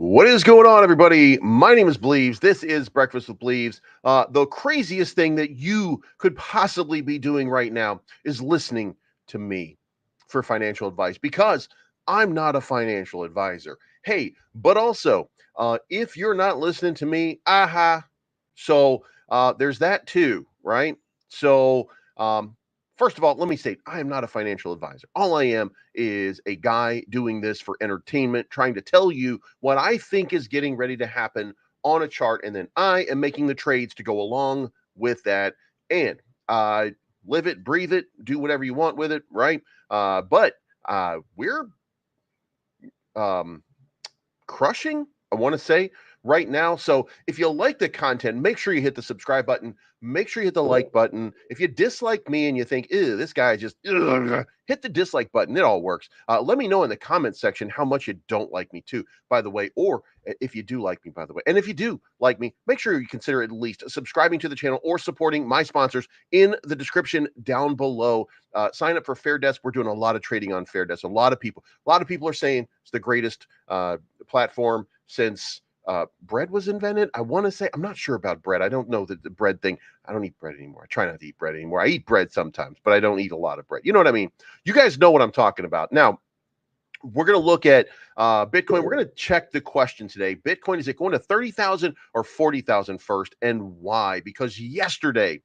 What is going on, everybody? My name is Bleaves. This is Breakfast with Bleaves. The craziest thing that you could possibly be doing right now is listening to me for financial advice because I'm not a financial advisor. Hey, but also, if you're not listening to me, so there's that too, right? So, first of all, let me state I am not a financial advisor. All I am is a guy doing this for entertainment, trying to tell you what I think is getting ready to happen on a chart. And then I am making the trades to go along with that. And live it, breathe it, do whatever you want with it, right? But we're crushing, I want to say, right now. So if you like the content, make sure you hit the subscribe button. Make sure you hit the like button. If you dislike me and you think, ew, this guy just hit the dislike button. It all works. Let me know in the comment section how much you don't like me too, by the way, or if you do like me, by the way. And if you do like me, make sure you consider at least subscribing to the channel or supporting my sponsors in the description down below. Sign up for Fair Desk. We're doing a lot of trading on Fair Desk. A lot of people are saying it's the greatest platform since bread was invented. I want to say, I'm not sure about bread. I don't know the bread thing. I don't eat bread anymore. I try not to eat bread anymore. I eat bread sometimes, but I don't eat a lot of bread. You know what I mean? You guys know what I'm talking about. Now, we're going to look at Bitcoin. We're going to check the question today. Bitcoin, is it going to 30,000 or 40,000 first, and why? Because yesterday,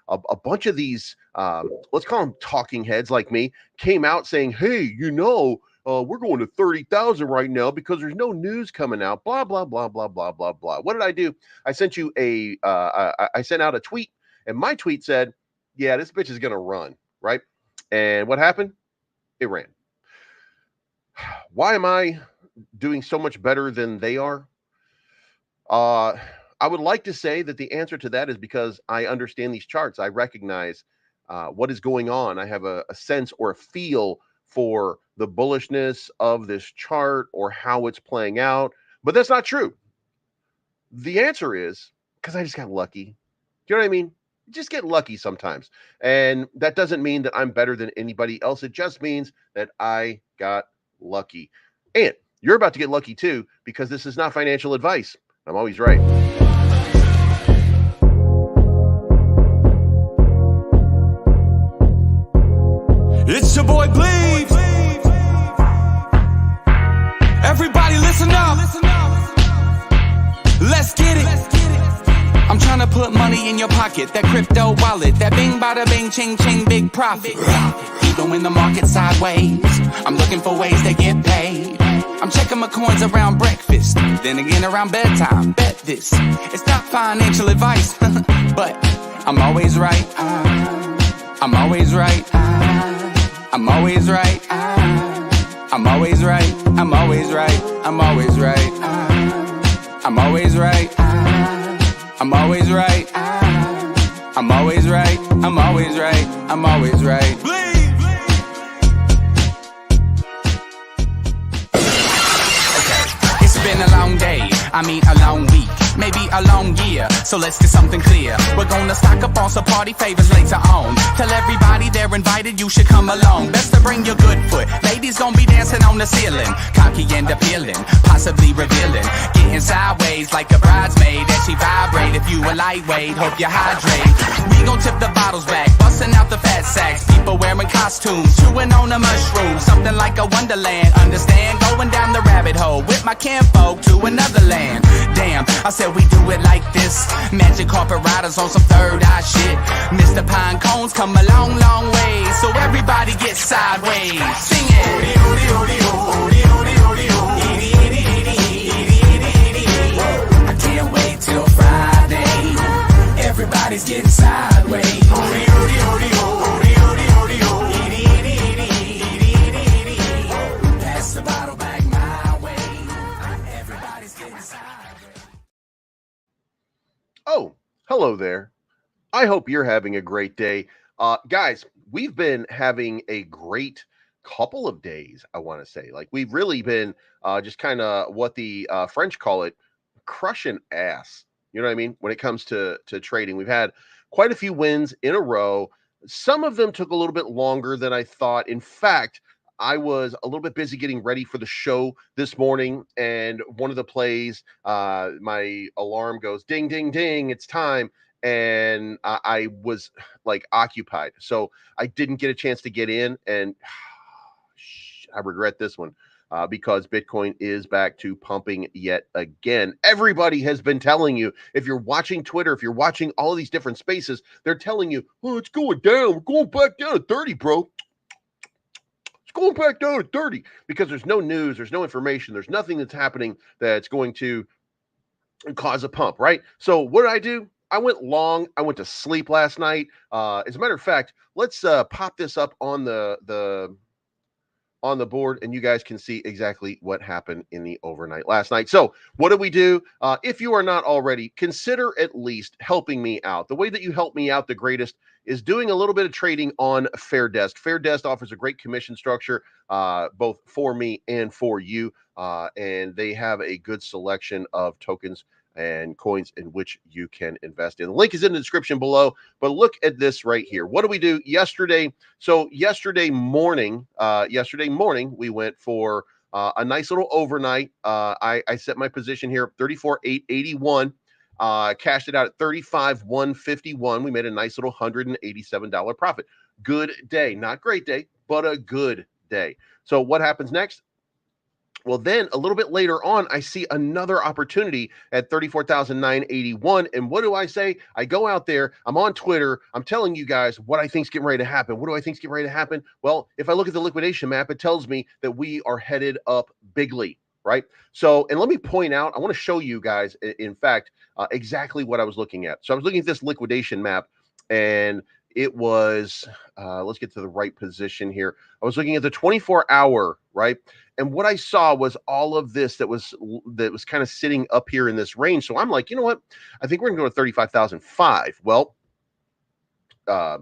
a bunch of these, let's call them talking heads like me, came out saying, hey, we're going to 30,000 right now because there's no news coming out, blah, blah, blah, blah, blah, blah, blah. What did I do? I sent you I sent out a tweet, and my tweet said, yeah, this bitch is going to run, right? And what happened? It ran. Why am I doing so much better than they are? I would like to say that the answer to that is because I understand these charts. I recognize what is going on. I have a sense or a feel for the bullishness of this chart or how it's playing out, but that's not true. The answer is because I just got lucky. Do you know what I mean? You just get lucky sometimes. And that doesn't mean that I'm better than anybody else. It just means that I got lucky. And you're about to get lucky too, because this is not financial advice. I'm always right. It's your boy Bleav. Everybody listen up. Let's get it. I'm trying to put money in your pocket. That crypto wallet. That bing bada bing ching ching big profit. Even when the market's sideways, I'm looking for ways to get paid. I'm checking my coins around breakfast, then again around bedtime. Bet this, it's not financial advice, but I'm always right. I'm always right. I'm always right. I'm always right. I'm always right. I'm always right. I'm always right. I'm always right. I'm always right. I'm always right. I'm always right. Okay, it's been a long day. I mean a long week. Maybe a long year, so let's get something clear. We're gonna stock up on some party favors later on. Tell everybody they're invited, you should come along. Best to bring your good foot. Ladies gonna be dancing on the ceiling, cocky and appealing, possibly revealing, getting sideways like a bridesmaid as she vibrate. If you a lightweight, hope you hydrate. We gon' tip the bottles back, busting out the fat sacks. People wearing costumes, chewing on a mushroom, something like a wonderland. Understand? Going down the rabbit hole with my kinfolk to another land. Damn, I said we do it like this. Magic carpet riders on some third eye shit. Mr. Pine Cones come a long, long way, so everybody get sideways. Sing it. I can't wait till Friday. Everybody's getting sideways. Pass the bottle back my way. Everybody's getting sideways. Oh, hello there. I hope you're having a great day. Guys, we've been having a great couple of days, I want to say. Like, we've really been just kind of what the French call it, crushing ass. You know what I mean? When it comes to trading, we've had quite a few wins in a row. Some of them took a little bit longer than I thought. In fact, I was a little bit busy getting ready for the show this morning, and one of the plays, my alarm goes ding, ding, ding, it's time. And I was like occupied. So I didn't get a chance to get in, and I regret this one. Because Bitcoin is back to pumping yet again. Everybody has been telling you, if you're watching Twitter, if you're watching all of these different spaces, they're telling you, oh, it's going down. We're going back down to 30, bro. It's going back down to 30 because there's no news, there's no information, there's nothing that's happening that's going to cause a pump, right? So what did I do? I went long. I went to sleep last night. As a matter of fact, let's pop this up on the board, and you guys can see exactly what happened in the overnight last night. So what do we do? If you are not already, consider at least helping me out. The way that you help me out the greatest is doing a little bit of trading on FairDesk. FairDesk offers a great commission structure, both for me and for you, and they have a good selection of tokens and coins in which you can invest in. The link is in the description below, but look at this right here. What do we do yesterday? So yesterday morning, we went for a nice little overnight. I set my position here, 34,881. Cashed it out at 35,151. We made a nice little $187 profit. Good day, not great day, but a good day. So what happens next? Well, then a little bit later on, I see another opportunity at 34,981. And what do I say? I go out there, I'm on Twitter, I'm telling you guys what I think is getting ready to happen. What do I think is getting ready to happen? Well, if I look at the liquidation map, it tells me that we are headed up bigly, right? So, and let me point out, I want to show you guys, in fact, exactly what I was looking at. So I was looking at this liquidation map, and it was, let's get to the right position here. I was looking at the 24-hour, right? And what I saw was all of this that was kind of sitting up here in this range. So I'm like, you know what? I think we're going to go to 35,005. Well, I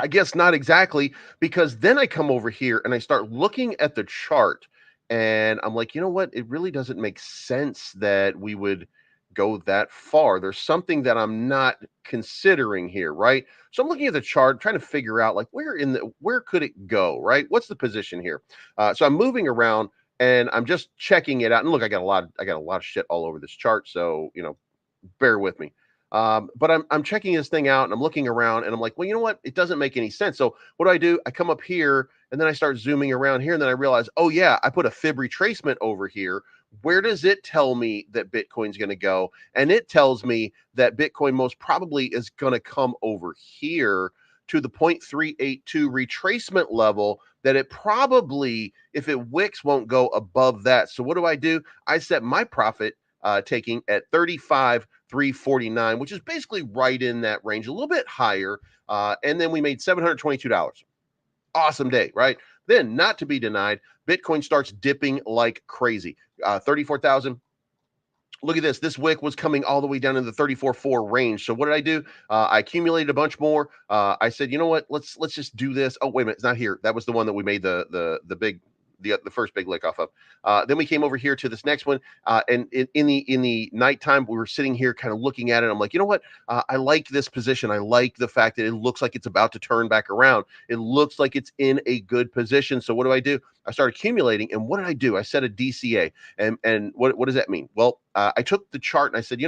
guess not exactly, because then I come over here and I start looking at the chart, and I'm like, you know what? It really doesn't make sense that we would go that far. There's something that I'm not considering here, right? So I'm looking at the chart, trying to figure out like where could it go, right? What's the position here? So I'm moving around and I'm just checking it out. And look, I got a lot of shit all over this chart, so bear with me. But I'm checking this thing out and I'm looking around and I'm like, well, you know what? It doesn't make any sense. So what do? I come up here and then I start zooming around here, and then I realize, oh yeah, I put a fib retracement over here. Where does it tell me that Bitcoin's going to go? And it tells me that Bitcoin most probably is going to come over here to the 0.382 retracement level, that it probably, if it wicks, won't go above that. So what do? I set my profit taking at 35,349, which is basically right in that range, a little bit higher. And then we made $722. Awesome day, right? Then, not to be denied, Bitcoin starts dipping like crazy. 34,000. Look at this. This wick was coming all the way down in the 34.4 range. So what did I do? I accumulated a bunch more. I said, you know what? Let's just do this. Oh, wait a minute. It's not here. That was the one that we made the first big lick off of. Then we came over here to this next one, and in the nighttime, we were sitting here kind of looking at it. I'm like, you know what? I like this position. I like the fact that it looks like it's about to turn back around. It looks like it's in a good position. So what do? I started accumulating, and what did I do? I set a DCA, and what does that mean? Well, I took the chart and I said,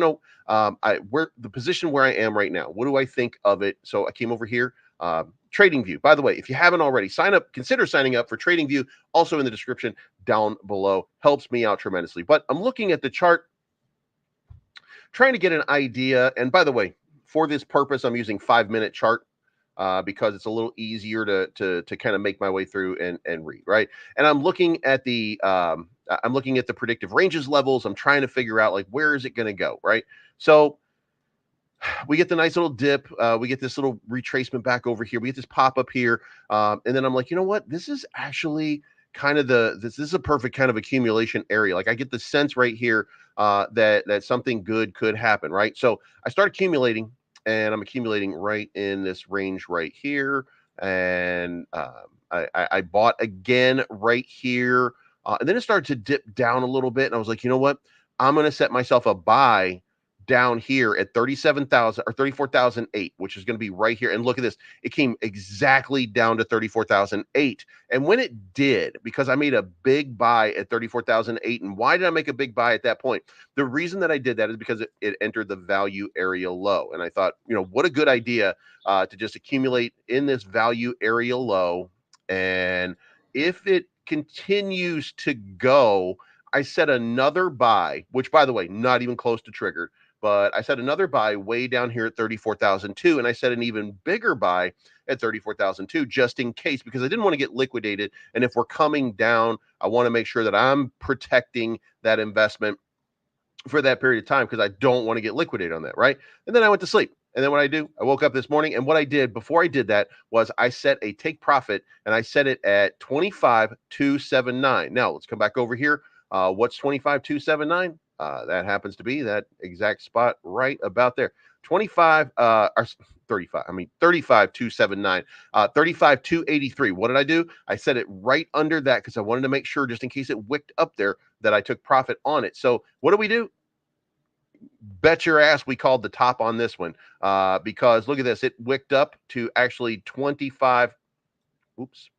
where the position where I am right now, what do I think of it? So I came over here. TradingView. By the way, if you haven't already, consider signing up for TradingView, also in the description down below. Helps me out tremendously. But I'm looking at the chart, trying to get an idea. And by the way, for this purpose, I'm using 5-minute chart because it's a little easier to kind of make my way through and read, right? And I'm looking at the predictive ranges levels. I'm trying to figure out like, where is it going to go, right? So we get the nice little dip. We get this little retracement back over here. We get this pop up here. And then I'm like, you know what? This is actually kind of this is a perfect kind of accumulation area. Like I get the sense right here that something good could happen, right? So I start accumulating, and I'm accumulating right in this range right here. And I bought again right here. And then it started to dip down a little bit. And I was like, you know what? I'm going to set myself a buy down here at 37,000 or 34,008, which is going to be right here. And look at this. It came exactly down to 34,008. And when it did, because I made a big buy at 34,008, and why did I make a big buy at that point? The reason that I did that is because it entered the value area low. And I thought, what a good idea to just accumulate in this value area low. And if it continues to go, I set another buy, which, by the way, not even close to triggered, but I set another buy way down here at 34,002, and I set an even bigger buy at 34,002 just in case, because I didn't want to get liquidated. And if we're coming down, I want to make sure that I'm protecting that investment for that period of time, because I don't want to get liquidated on that, right? And then I went to sleep. And then what I woke up this morning, and what I did before I did that was I set a take profit, and I set it at 25,279. Now let's come back over here. What's 25,279? That happens to be that exact spot right about there. 35,279, 35,283. What did I do? I set it right under that because I wanted to make sure, just in case it wicked up there, that I took profit on it. So what do? Bet your ass we called the top on this one, because look at this. It wicked up to actually 25. Oops.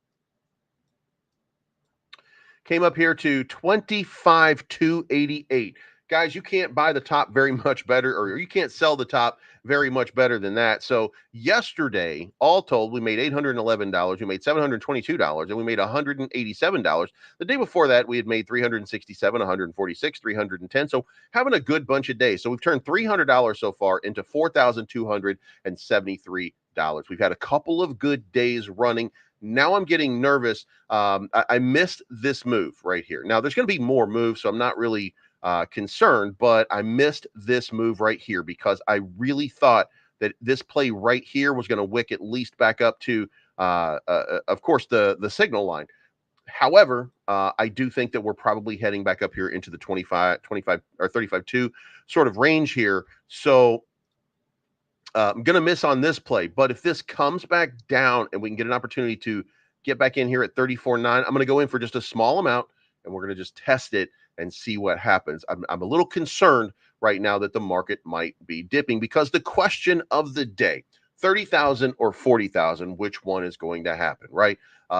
Came up here to 25,288. Guys, you can't buy the top very much better, or you can't sell the top very much better than that. So yesterday, all told, we made $811, we made $722, and we made $187. The day before that, we had made $367, $146, $310. So having a good bunch of days. So we've turned $300 so far into $4,273. We've had a couple of good days running. Now I'm getting nervous. I missed this move right here. Now there's going to be more moves, so I'm not really concerned, but I missed this move right here because I really thought that this play right here was going to wick at least back up to, of course, the signal line. However, I do think that we're probably heading back up here into the 25 or 35.2 sort of range here. So I'm going to miss on this play, but if this comes back down and we can get an opportunity to get back in here at 34.9, I'm going to go in for just a small amount, and we're going to just test it and see what happens. I'm a little concerned right now that the market might be dipping, because the question of the day, 30,000 or 40,000, which one is going to happen, right?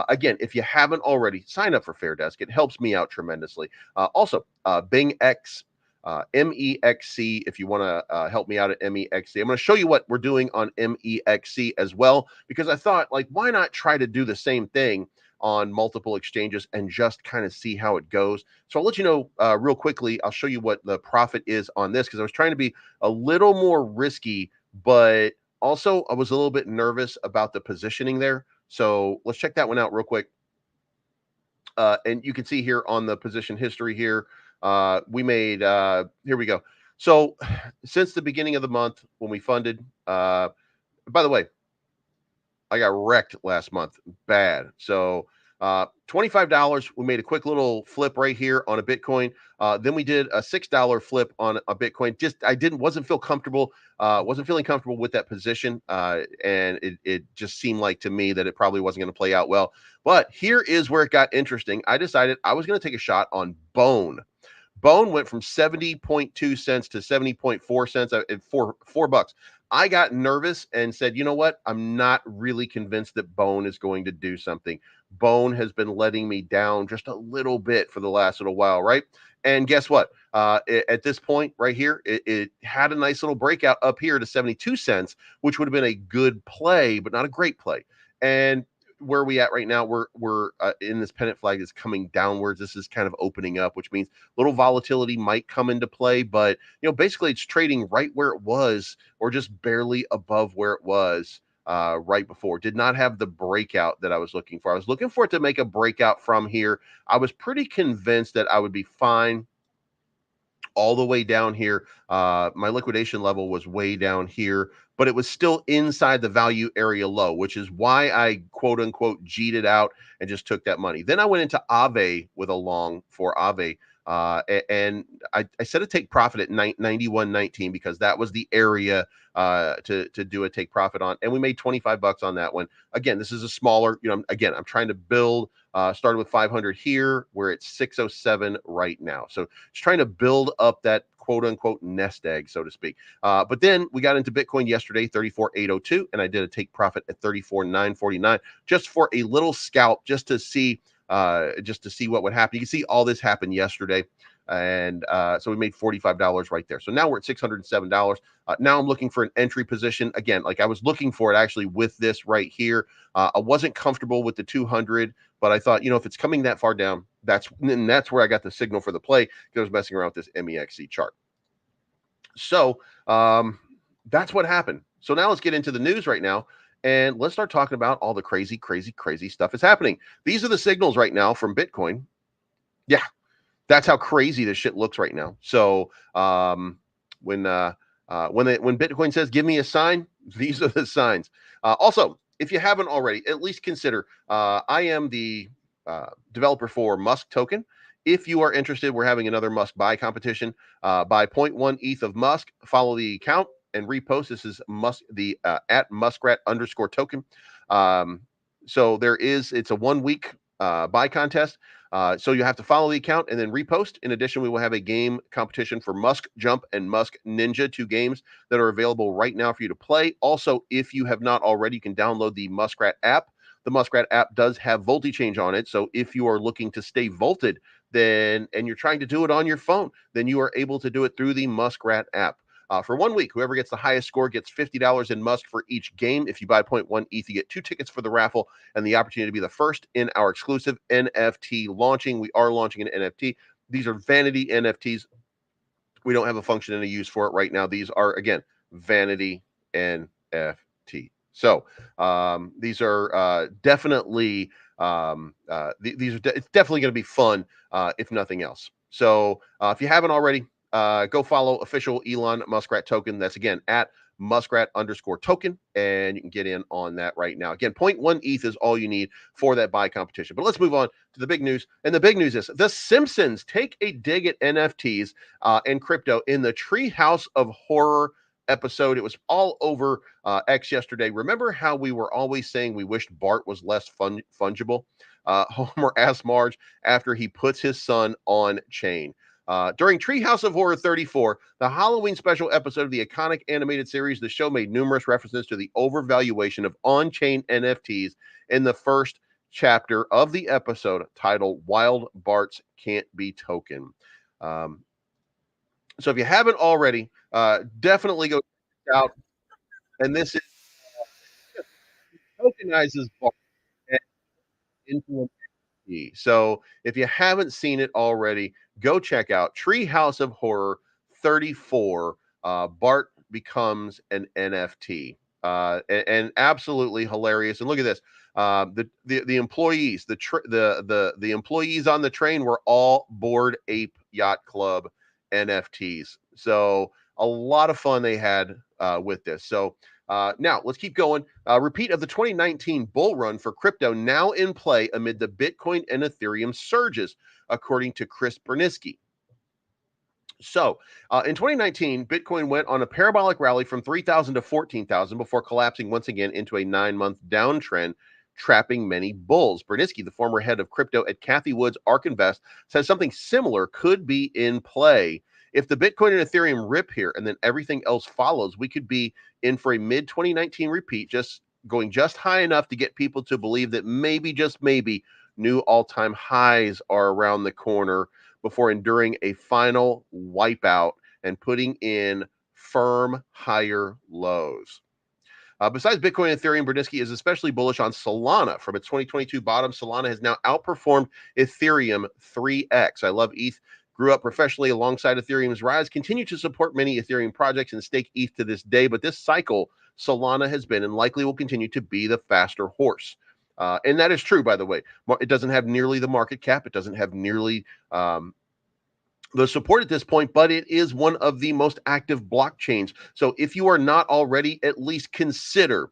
Again, if you haven't already, sign up for Fair Desk. It helps me out tremendously. Also, BingX, MEXC, if you want to help me out at MEXC. I'm going to show you what we're doing on MEXC as well, because I thought, like, why not try to do the same thing on multiple exchanges and just kind of see how it goes. So I'll let you know real quickly. I'll show you what the profit is on this, because I was trying to be a little more risky, but also I was a little bit nervous about the positioning there. So let's check that one out real quick. And you can see here on the position history here, we made, here we go. So since the beginning of the month when we funded, by the way, I got wrecked last month, bad. So $25, we made a quick little flip right here on a Bitcoin. Then we did a $6 flip on a Bitcoin. Just, wasn't feeling comfortable with that position. And it just seemed like to me that it probably wasn't going to play out well. But here is where it got interesting. I decided I was going to take a shot on Bone. Bone went from 70.2 cents to 70.4 cents at $4. I got nervous and said, you know what? I'm not really convinced that Bone is going to do something. Bone has been letting me down just a little bit for the last little while, right? And guess what? At this point right here, it had a nice little breakout up here to 72 cents, which would have been a good play, but not a great play. And where are we at right now? We're in this pennant flag is coming downwards. This is kind of opening up, which means little volatility might come into play, but basically it's trading right where it was, or just barely above where it was right before. Did not have the breakout that I was looking for. I was looking for it to make a breakout from here. I was pretty convinced that I would be fine all the way down here. My liquidation level was way down here, but it was still inside the value area low, which is why I quote unquote G'd it out and just took that money. Then I went into Aave with a long for Aave. And I set a take profit at 91.19 because that was the area to do a take profit on, and we made $25 on that one. Again, this is a smaller, again, I'm trying to build, started with 500 here, we're at 607 right now. So just trying to build up that quote unquote nest egg, so to speak. But then we got into Bitcoin yesterday, 34,802, and I did a take profit at 34,949 just for a little scalp, just to see what would happen. You can see all this happen yesterday. And so we made $45 right there. So now we're at $607. Now I'm looking for an entry position. Again, like I was looking for it actually with this right here. I wasn't comfortable with the 200, but I thought, if it's coming that far down, that's where I got the signal for the play, because I was messing around with this MEXC chart. So that's what happened. So now let's get into the news right now. And let's start talking about all the crazy, crazy, crazy stuff is happening. These are the signals right now from Bitcoin. Yeah, that's how crazy this shit looks right now. So when Bitcoin says give me a sign, these are the signs. Also, if you haven't already, at least consider. I am the developer for MUSK token. If you are interested, we're having another MUSK buy competition. Buy 0.1 ETH of MUSK. Follow the account and repost. This is at Muskrat _token. So it's a 1 week buy contest. So you have to follow the account and then repost. In addition, we will have a game competition for Musk Jump and Musk Ninja, 2 games that are available right now for you to play. Also, if you have not already, you can download the Muskrat app. The Muskrat app does have VoltiChange on it. So if you are looking to stay vaulted, and you're trying to do it on your phone, then you are able to do it through the Muskrat app. For 1 week, whoever gets the highest score gets $50 in Musk for each game. If you buy 0.1 ETH, you get 2 tickets for the raffle and the opportunity to be the first in our exclusive NFT launching. We are launching an NFT. These are vanity NFTs. We don't have a function and a use for it right now. These are, again, vanity NFT. So these are definitely it's definitely going to be fun, if nothing else. So if you haven't already, go follow official Elon Muskrat token. That's again at Muskrat _token, and you can get in on that right now. Again, 0.1 ETH is all you need for that buy competition. But let's move on to the big news. And the big news is The Simpsons take a dig at NFTs and crypto in the Treehouse of Horror episode. It was all over X yesterday. Remember how we were always saying we wished Bart was less fungible? Homer asked Marge after he puts his son on chain. During Treehouse of Horror 34, the Halloween special episode of the iconic animated series, the show made numerous references to the overvaluation of on-chain NFTs in the first chapter of the episode titled Wild Barts Can't Be Token. So if you haven't already, definitely go check it out. And this is tokenizes Bart into an NFT. So if you haven't seen it already, go check out Treehouse of Horror 34. Bart becomes an NFT, and absolutely hilarious. And look at this: the employees, the employees on the train were all Bored Ape Yacht Club NFTs. So a lot of fun they had with this. So now let's keep going. Repeat of the 2019 bull run for crypto now in play amid the Bitcoin and Ethereum surges, according to Chris Berniski. So in 2019, Bitcoin went on a parabolic rally from 3,000 to 14,000 before collapsing once again into a 9-month downtrend, trapping many bulls. Berniski, the former head of crypto at Cathie Wood's ARK Invest, says something similar could be in play. If the Bitcoin and Ethereum rip here and then everything else follows, we could be in for a mid-2019 repeat, just going just high enough to get people to believe that maybe, just maybe, new all-time highs are around the corner before enduring a final wipeout and putting in firm higher lows. Besides Bitcoin and Ethereum, Berniski is especially bullish on Solana. From its 2022 bottom, Solana has now outperformed Ethereum 3x. I love ETH. Grew up professionally alongside Ethereum's rise, continue to support many Ethereum projects and stake ETH to this day. But this cycle, Solana has been and likely will continue to be the faster horse. And that is true, by the way. It doesn't have nearly the market cap. It doesn't have nearly the support at this point, but it is one of the most active blockchains. So if you are not already, at least consider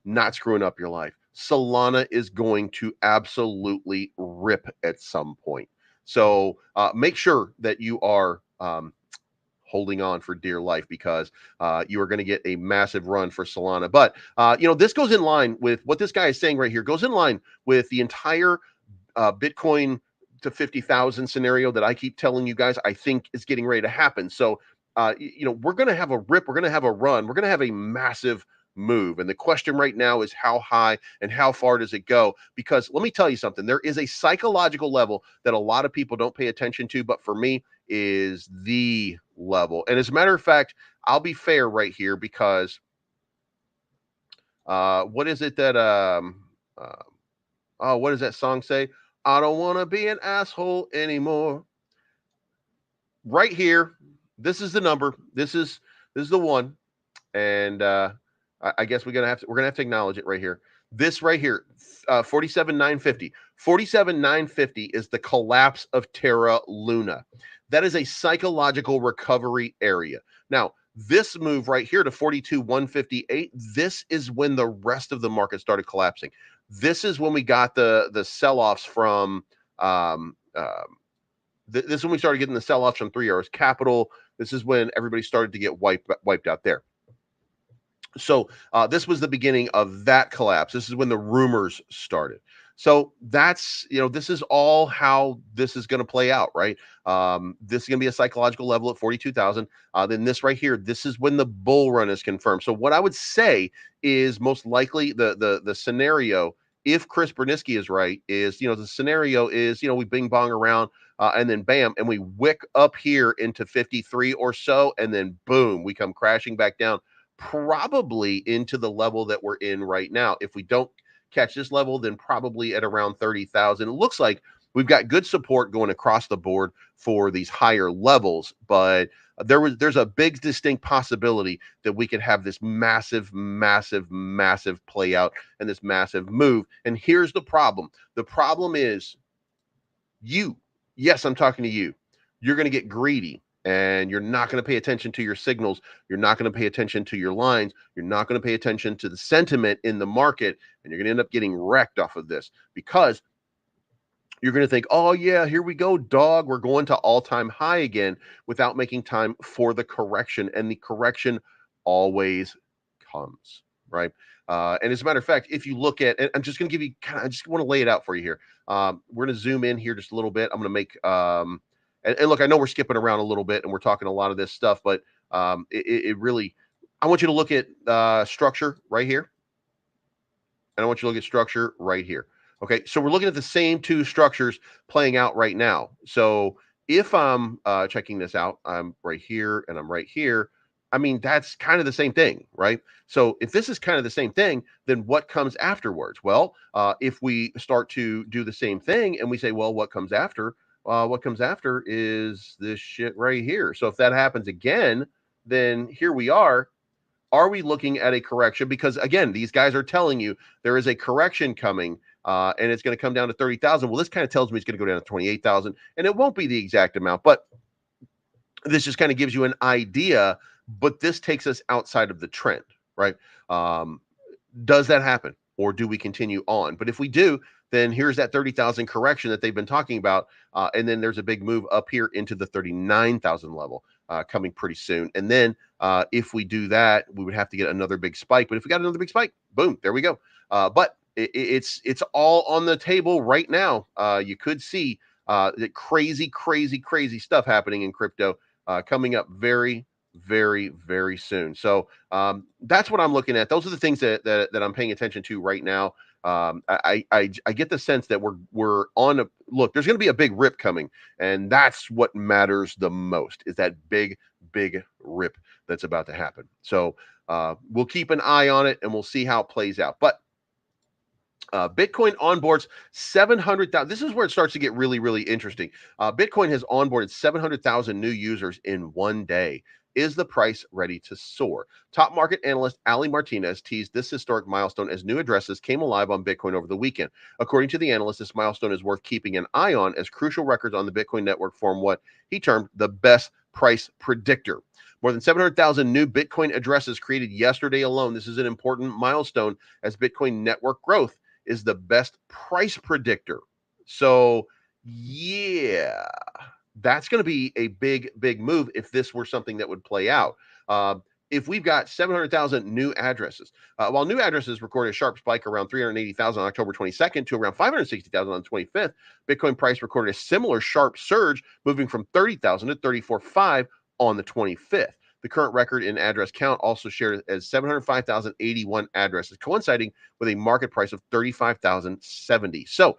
not screwing up your life. Solana is going to absolutely rip at some point. So make sure that you are holding on for dear life, because you are going to get a massive run for Solana. But, this goes in line with what this guy is saying right here, goes in line with the entire Bitcoin to 50,000 scenario that I keep telling you guys I think is getting ready to happen. So we're going to have a rip, we're going to have a run, we're going to have a massive move. And the question right now is how high and how far does it go? Because let me tell you something, there is a psychological level that a lot of people don't pay attention to, but for me is the level. And as a matter of fact, I'll be fair right here because what is it that what does that song say? I don't want to be an asshole anymore. Right here, this is the number. This is the one, and I guess we're gonna have to acknowledge it right here. This right here, 47,950. 47,950 is the collapse of Terra Luna. That is a psychological recovery area. Now, this move right here to 42,158, this is when the rest of the market started collapsing. This is when we got the sell-offs from this is when we started getting the sell-offs from 3 Arrows Capital. This is when everybody started to get wiped out there. So this was the beginning of that collapse. This is when the rumors started. So that's, this is all how this is going to play out, right? This is going to be a psychological level at 42,000. Then this right here, this is when the bull run is confirmed. So what I would say is most likely the scenario, if Chris Berniski is right, is, the scenario is, we bing bong around and then bam, and we wick up here into 53 or so, and then boom, we come crashing back down, probably into the level that we're in right now. If we don't catch this level, then probably at around 30,000. It looks like we've got good support going across the board for these higher levels, but there's a big distinct possibility that we could have this massive play out and this massive move. And here's the problem. The problem is yes, I'm talking to you. You're going to get greedy. And you're not going to pay attention to your signals. You're not going to pay attention to your lines. You're not going to pay attention to the sentiment in the market. And you're going to end up getting wrecked off of this because you're going to think, oh, yeah, here we go, dog. We're going to all-time high again without making time for the correction. And the correction always comes, right? And as a matter of fact, if you look at, and I'm just going to give you I just want to lay it out for you here. We're going to zoom in here just a little bit. I'm going to make and look, I know we're skipping around a little bit and we're talking a lot of this stuff, but it really, I want you to look at structure right here. And I want you to look at structure right here. Okay, so we're looking at the same two structures playing out right now. So if I'm checking this out, I'm right here and I'm right here. I mean, that's kind of the same thing, right? So if this is kind of the same thing, then what comes afterwards? Well, if we start to do the same thing and we say, well, what comes after? What comes after is this shit right here. So if that happens again, then here we are. Are we looking at a correction? Because again, these guys are telling you there is a correction coming and it's going to come down to 30,000. Well, this kind of tells me it's going to go down to 28,000 and it won't be the exact amount, but this just kind of gives you an idea, but this takes us outside of the trend, right? Does that happen or do we continue on? But if we do, then here's that 30,000 correction that they've been talking about. And then there's a big move up here into the 39,000 level coming pretty soon. And then if we do that, we would have to get another big spike. But if we got another big spike, boom, there we go. But it's all on the table right now. You could see the crazy stuff happening in crypto coming up very soon. So that's what I'm looking at. Those are the things that I'm paying attention to right now. I get the sense that we're on a look. There's going to be a big rip coming, and that's what matters the most. Is that big rip that's about to happen. So we'll keep an eye on it, and we'll see how it plays out. But Bitcoin onboards 700,000. This is where it starts to get really interesting. Bitcoin has onboarded 700,000 new users in one day. Is the price ready to soar? Top market analyst Ali Martinez teased this historic milestone as new addresses came alive on Bitcoin over the weekend. According to the analyst, this milestone is worth keeping an eye on as crucial records on the Bitcoin network form what he termed the best price predictor. More than 700,000 new Bitcoin addresses created yesterday alone. This is an important milestone as Bitcoin network growth is the best price predictor. So, yeah, that's going to be a big move if this were something that would play out. If we've got 700,000 new addresses, while new addresses recorded a sharp spike around 380,000 on October 22nd to around 560,000 on the 25th, Bitcoin price recorded a similar sharp surge, moving from 30,000 to 34.5 on the 25th. The current record in address count also shared as 705,081 addresses, coinciding with a market price of 35,070. So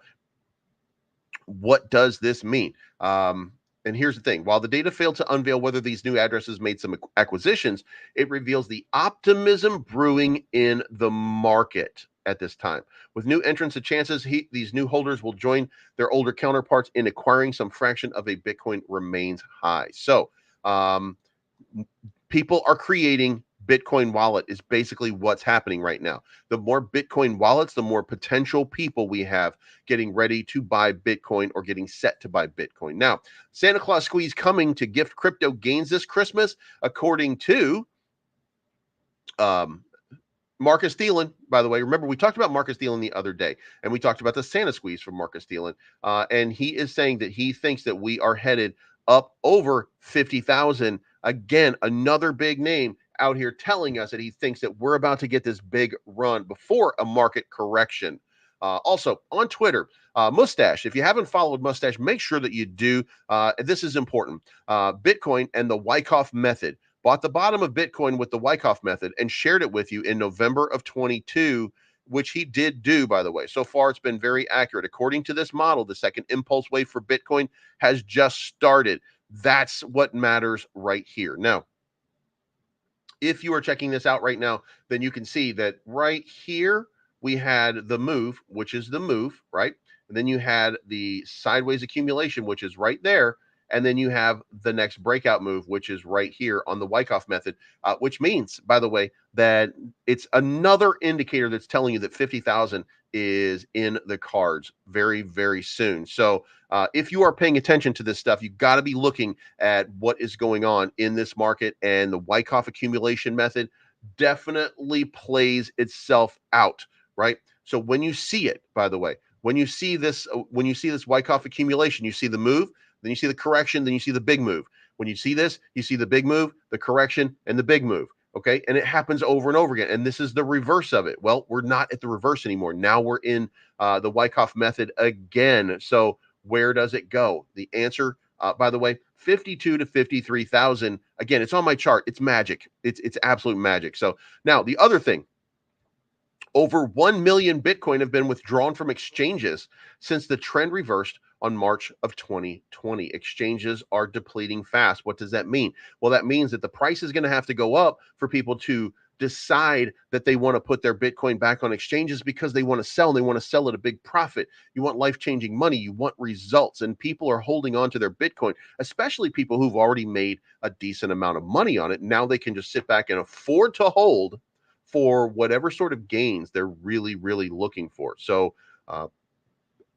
what does this mean? And here's the thing. While the data failed to unveil whether these new addresses made some acquisitions, it reveals the optimism brewing in the market at this time. With new entrants and chances, these new holders will join their older counterparts in acquiring some fraction of a Bitcoin remains high. So people are creating Bitcoin wallet is basically what's happening right now. The more Bitcoin wallets, the more potential people we have getting ready to buy Bitcoin or getting set to buy Bitcoin. Now, Santa Claus squeeze coming to gift crypto gains this Christmas, according to Marcus Thielen. By the way, remember we talked about Marcus Thielen the other day, and we talked about the Santa squeeze from Marcus Thielen, and he is saying that he thinks that we are headed up over 50,000. Again, another big name out here telling us that he thinks that we're about to get this big run before a market correction. Also on Twitter, Mustache. If you haven't followed Mustache, make sure that you do. This is important. Bitcoin and the Wyckoff method. Bought the bottom of Bitcoin with the Wyckoff method and shared it with you in November of 22, which he did do, by the way. So far, it's been very accurate. According to this model, the second impulse wave for Bitcoin has just started. That's what matters right here. Now, if you are checking this out right now, then you can see that right here, we had the move, which is the move, right? And then you had the sideways accumulation, which is right there. And then you have the next breakout move, which is right here on the Wyckoff method, which means, by the way, that it's another indicator that's telling you that 50,000 is in the cards very, very soon. So if you are paying attention to this stuff, you got to be looking at what is going on in this market, and the Wyckoff accumulation method definitely plays itself out, right? So when you see it, by the way, when you see this Wyckoff accumulation, you see the move, then you see the correction, then you see the big move. When you see this, you see the big move, the correction, and the big move. Okay. And it happens over and over again. And this is the reverse of it. Well, we're not at the reverse anymore. Now we're in the Wyckoff method again. So where does it go? The answer, by the way, 52 to 53,000. Again, it's on my chart. It's magic. It's absolute magic. So now the other thing, over 1 million Bitcoin have been withdrawn from exchanges since the trend reversed on March of 2020. Exchanges are depleting fast. What does that mean? Well, that means that the price is going to have to go up for people to decide that they want to put their Bitcoin back on exchanges because they want to sell, and they want to sell at a big profit. You want life-changing money. You want results, and people are holding on to their Bitcoin, especially people who've already made a decent amount of money on it. Now they can just sit back and afford to hold for whatever sort of gains they're really, really looking for. So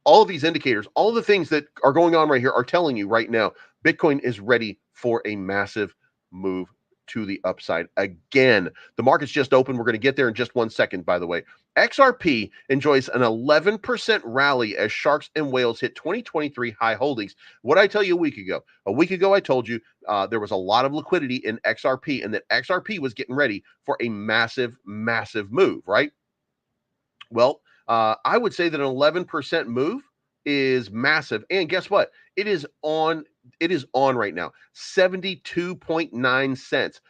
all of these indicators, all of the things that are going on right here are telling you right now, Bitcoin is ready for a massive move to the upside again. The market's just open. We're going to get there in just 1 second, by the way. XRP enjoys an 11% rally as sharks and whales hit 2023 high holdings. What did I tell you a week ago? A week ago, I told you there was a lot of liquidity in XRP, and that XRP was getting ready for a massive, massive move, right? Well, I would say that an 11% move is massive. And guess what? It is on right now, 72.9 cents.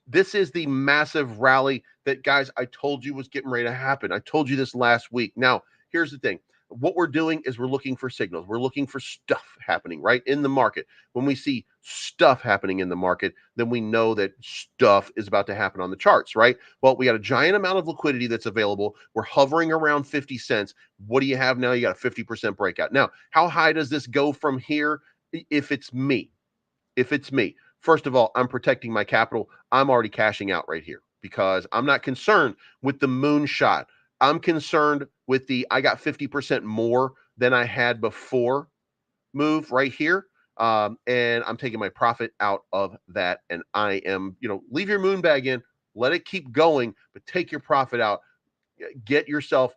This is the massive rally that, guys, I told you was getting ready to happen. I told you this last week. Now, here's the thing. What we're doing is we're looking for signals. We're looking for stuff happening right in the market. When we see stuff happening in the market, then we know that stuff is about to happen on the charts, right? Well, we got a giant amount of liquidity that's available. We're hovering around 50 cents. What do you have now? You got a 50% breakout. Now, how high does this go from here? If it's me, first of all, I'm protecting my capital. I'm already cashing out right here because I'm not concerned with the moonshot. I'm concerned with I got 50% more than I had before move right here. And I'm taking my profit out of that. And I am, leave your moon bag in, let it keep going, but take your profit out. Get yourself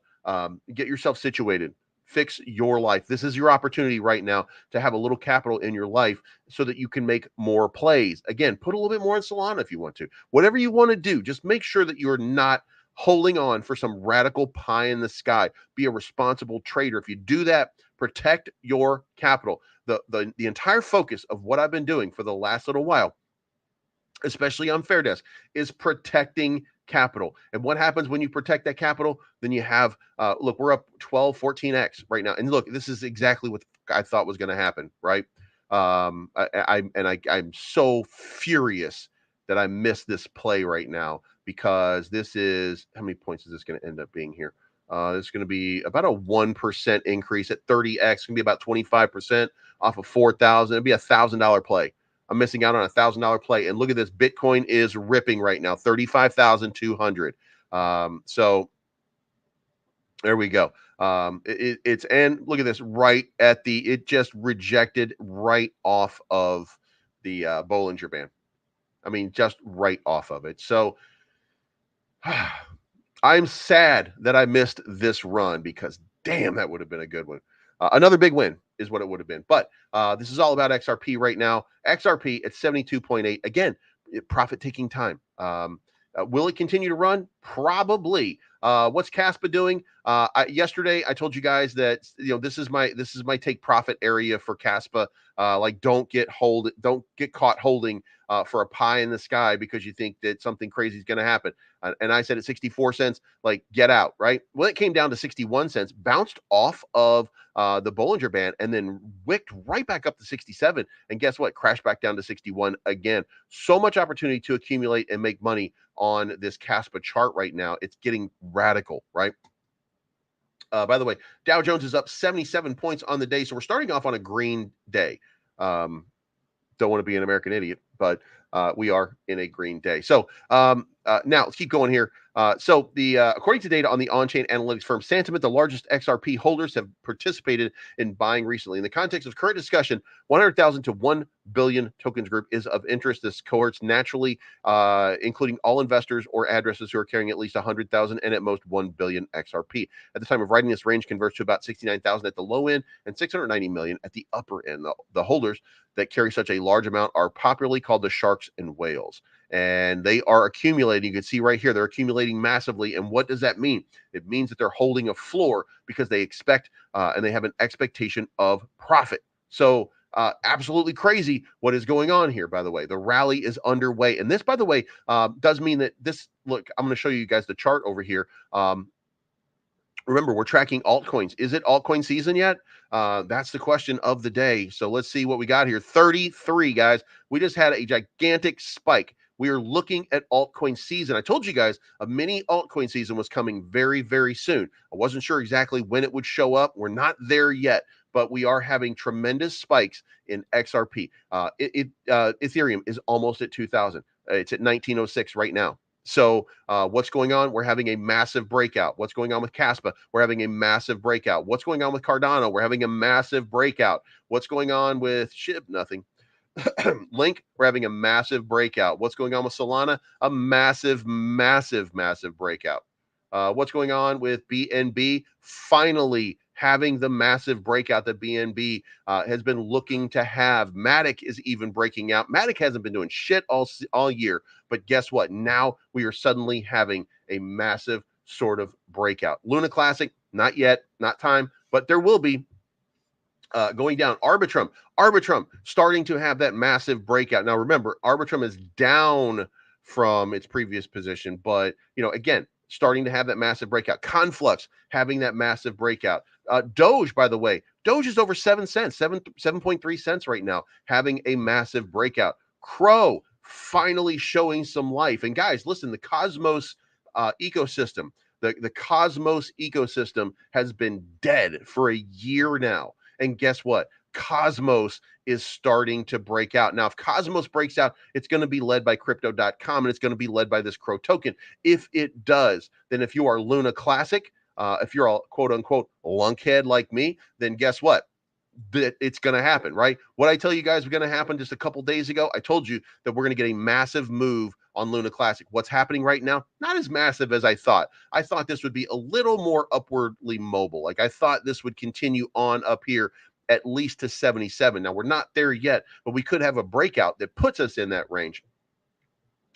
situated. Fix your life. This is your opportunity right now to have a little capital in your life so that you can make more plays. Again, put a little bit more in Solana if you want to. Whatever you want to do, just make sure that you're not holding on for some radical pie in the sky. Be a responsible trader. If you do that, protect your capital. The entire focus of what I've been doing for the last little while especially on Fair Desk, is protecting capital. And what happens when you protect that capital? Then you have, look, we're up 12, 14x right now. And look, this is exactly what I thought was going to happen, right? I'm so furious that I missed this play right now, because this is, how many points is this going to end up being here? It's going to be about a 1% increase at 30x. It's going to be about 25% off of 4,000. It'd be $1,000 play. I'm missing out on $1,000 play. And look at this. Bitcoin is ripping right now, 35,200. So there we go. It's, and look at this, right at the, it just rejected right off of the Bollinger Band. I mean, just right off of it. So I'm sad that I missed this run, because damn, that would have been a good one. Another big win is what it would have been. But this is all about XRP right now. XRP at 72.8. Again, profit taking time. Will it continue to run? Probably. What's Caspa doing? Yesterday I told you guys that, you know, this is my take profit area for Caspa. Like, don't get caught holding for a pie in the sky because you think that something crazy is going to happen. And I said at 64 cents, like, get out, right? Well, it came down to 61 cents, bounced off of the Bollinger Band, and then wicked right back up to 67. And guess what? Crashed back down to 61 again. So much opportunity to accumulate and make money on this Caspa chart right now. It's getting radical, right? By the way, Dow Jones is up 77 points on the day. So we're starting off on a green day. Don't want to be an American idiot, but we are in a green day. So now let's keep going here. So according to data on the on-chain analytics firm Santiment, the largest XRP holders have participated in buying recently. In the context of current discussion, 100,000 to 1 billion tokens group is of interest. This cohort's naturally including all investors or addresses who are carrying at least 100,000 and at most 1 billion XRP. At the time of writing, this range converts to about 69,000 at the low end and 690 million at the upper end. The holders that carry such a large amount are popularly called the sharks and whales. And they are accumulating. You can see right here, they're accumulating massively. And what does that mean? It means that they're holding a floor because they expect and they have an expectation of profit. So absolutely crazy what is going on here, by the way. The rally is underway. And this, by the way, does mean that this, look, I'm going to show you guys the chart over here. Remember, we're tracking altcoins. Is it altcoin season yet? That's the question of the day. So let's see what we got here. 33, guys. We just had a gigantic spike. We are looking at altcoin season. I told you guys a mini altcoin season was coming very, very soon. I wasn't sure exactly when it would show up. We're not there yet, but we are having tremendous spikes in XRP. Ethereum is almost at 2,000. It's at 1906 right now. So what's going on? We're having a massive breakout. What's going on with Caspa? We're having a massive breakout. What's going on with Cardano? We're having a massive breakout. What's going on with SHIB? Nothing. Link, we're having a massive breakout. What's going on with Solana? A massive, massive, massive breakout. What's going on with BNB? Finally having the massive breakout that BNB has been looking to have. Matic is even breaking out. Matic hasn't been doing shit all year, but guess what? Now we are suddenly having a massive sort of breakout. Luna Classic, not yet, not time, but there will be. Going down. Arbitrum starting to have that massive breakout. Now remember, Arbitrum is down from its previous position, but again, starting to have that massive breakout. Conflux having that massive breakout. Doge, by the way, Doge is over 7 cents, 7.3 cents right now, having a massive breakout. Crow finally showing some life. And guys, listen, the Cosmos ecosystem, the Cosmos ecosystem has been dead for a year now. And guess what? Cosmos is starting to break out. Now, if Cosmos breaks out, it's going to be led by crypto.com and it's going to be led by this Crow token. If it does, then if you are Luna Classic, if you're a quote unquote lunkhead like me, then guess what? It's going to happen, right? What I tell you guys was going to happen just a couple days ago, I told you that we're going to get a massive move on Luna Classic. What's happening right now? Not as massive as I thought. I thought this would be a little more upwardly mobile. Like I thought this would continue on up here at least to 77. Now we're not there yet, but we could have a breakout that puts us in that range.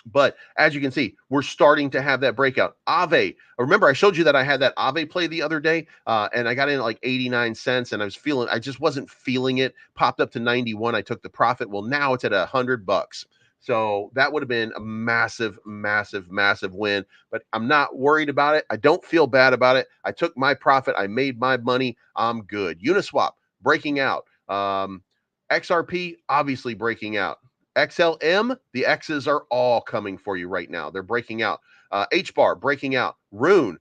But as you can see, we're starting to have that breakout. Aave, remember I showed you that I had that Aave play the other day, and I got in at like 89 cents, and I just wasn't feeling it. Popped up to 91. I took the profit. Well, now it's at $100. So that would have been a massive, massive, massive win, but I'm not worried about it. I don't feel bad about it. I took my profit. I made my money. I'm good. Uniswap breaking out. XRP obviously breaking out. XLM, the X's are all coming for you right now. They're breaking out. HBAR breaking out. Rune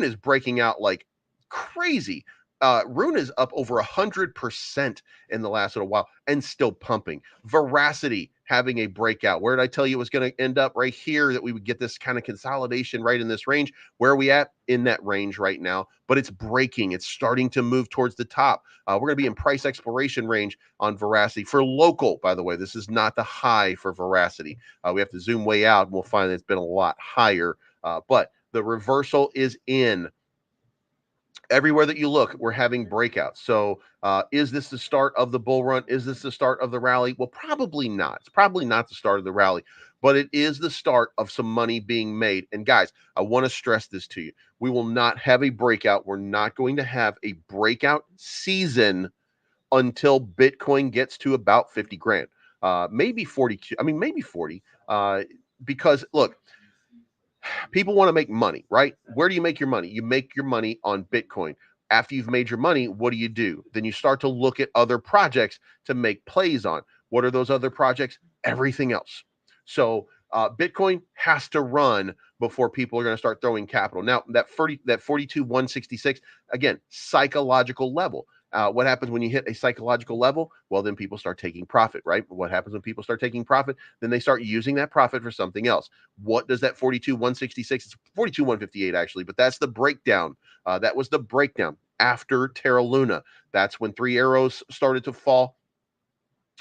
is breaking out like crazy. Rune is up over 100% in the last little while and still pumping. Veracity having a breakout. Where did I tell you it was going to end up? Right here, that we would get this kind of consolidation right in this range. Where are we at? In that range right now, but it's breaking. It's starting to move towards the top. We're going to be in price exploration range on Veracity for local, by the way. This is not the high for Veracity. We have to zoom way out and we'll find that it's been a lot higher, but the reversal is in. Everywhere that you look, we're having breakouts. So is this the start of the bull run? Is this the start of the rally? Well, probably not. It's probably not the start of the rally, but it is the start of some money being made. And guys, I want to stress this to you. We will not have a breakout. We're not going to have a breakout season until Bitcoin gets to about 50 grand, maybe 42. I mean, maybe 40, because look, people want to make money, right? Where do you make your money? You make your money on Bitcoin. After you've made your money, what do? Then you start to look at other projects to make plays on. What are those other projects? Everything else. So Bitcoin has to run before people are going to start throwing capital. Now, that 42,166, again, psychological level. What happens when you hit a psychological level? Well, then people start taking profit, right? What happens when people start taking profit? Then they start using that profit for something else. What does that 42,166? It's 42,158 actually, but that's the breakdown. That was the breakdown after Terra Luna. That's when 3 arrows started to fall.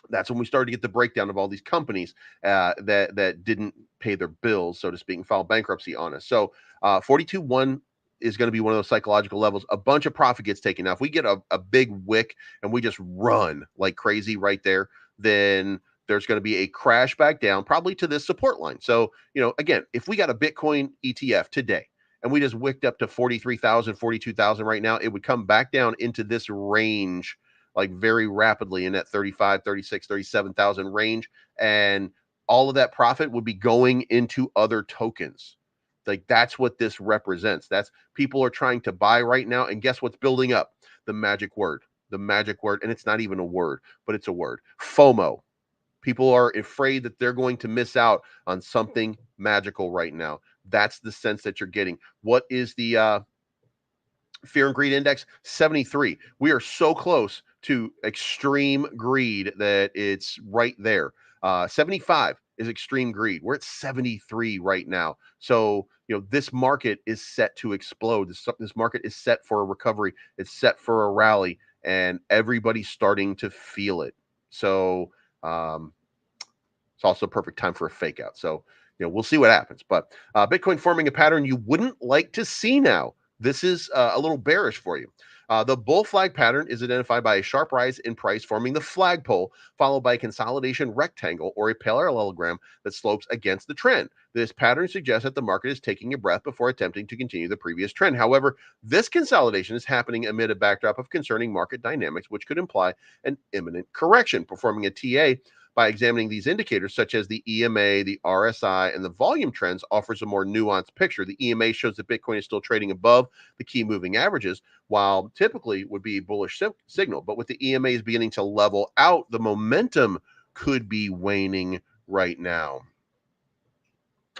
That's when we started to get the breakdown of all these companies that didn't pay their bills, so to speak, and filed bankruptcy on us. So 42.1 is going to be one of those psychological levels. A bunch of profit gets taken. Now, if we get a big wick and we just run like crazy right there, then there's going to be a crash back down, probably to this support line. So, again, if we got a Bitcoin ETF today and we just wicked up to 43,000, 42,000 right now, it would come back down into this range like very rapidly in that 35, 36, 37,000 range. And all of that profit would be going into other tokens. Like that's what this represents. That's people are trying to buy right now. And guess what's building up? The magic word. And it's not even a word, but it's a word. FOMO. People are afraid that they're going to miss out on something magical right now. That's the sense that you're getting. What is the fear and greed index? 73. We are so close to extreme greed that it's right there. 75 is extreme greed. We're at 73 right now. So, this market is set to explode. This market is set for a recovery. It's set for a rally, and everybody's starting to feel it. So, it's also a perfect time for a fake out. So, we'll see what happens. But Bitcoin forming a pattern you wouldn't like to see now. This is a little bearish for you. The bull flag pattern is identified by a sharp rise in price forming the flagpole, followed by a consolidation rectangle or a parallelogram that slopes against the trend. This pattern suggests that the market is taking a breath before attempting to continue the previous trend. However, this consolidation is happening amid a backdrop of concerning market dynamics, which could imply an imminent correction. Performing a TA by examining these indicators, such as the EMA, the RSI, and the volume trends, offers a more nuanced picture. The EMA shows that Bitcoin is still trading above the key moving averages, while typically would be a bullish signal. But with the EMAs beginning to level out, the momentum could be waning right now.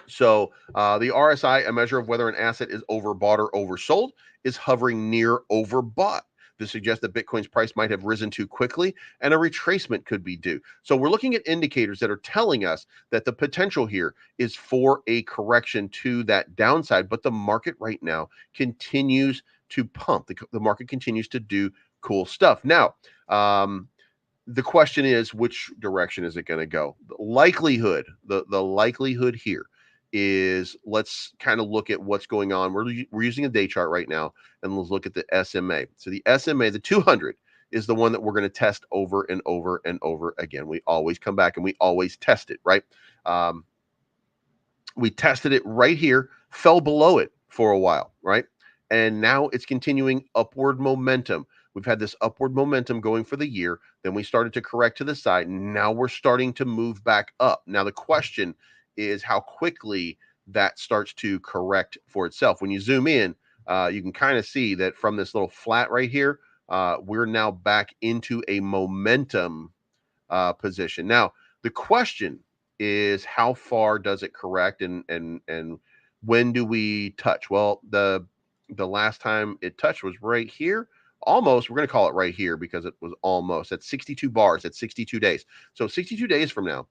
So the RSI, a measure of whether an asset is overbought or oversold, is hovering near overbought. This suggests that Bitcoin's price might have risen too quickly and a retracement could be due. So we're looking at indicators that are telling us that the potential here is for a correction to that downside, but the market right now continues to pump. The market continues to do cool stuff. Now, the question is, which direction is it going to go? The likelihood here is, let's kind of look at what's going on. We're using a day chart right now, and let's look at the SMA. So the SMA, the 200, is the one that we're going to test over and over and over again. We always come back and we always test it, right? We tested it right here, fell below it for a while, right? And now it's continuing upward momentum. We've had this upward momentum going for the year. Then we started to correct to the side. Now we're starting to move back up. Now the question is how quickly that starts to correct for itself. When you zoom in, you can kind of see that from this little flat right here, we're now back into a momentum position. Now, the question is how far does it correct and when do we touch? Well, the last time it touched was right here. Almost, we're going to call it right here because it was almost at 62 bars at 62 days. So 62 days from now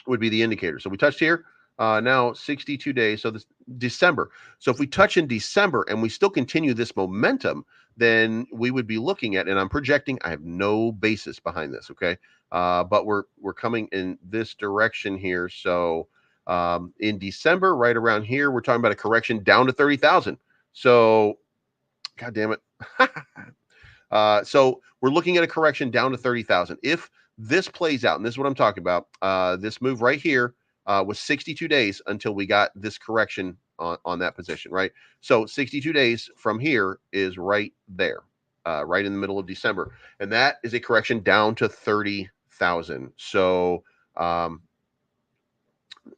would be the indicator. So we touched here. Now 62 days. So this December. So if we touch in December and we still continue this momentum, then we would be looking at, and I'm projecting, I have no basis behind this. Okay. But we're coming in this direction here. So in December, right around here, we're talking about a correction down to 30,000. So God damn it. So we're looking at a correction down to 30,000. If this plays out, and this is what I'm talking about, this move right here was 62 days until we got this correction on that position, right? So 62 days from here is right there, right in the middle of December. And that is a correction down to 30,000. So,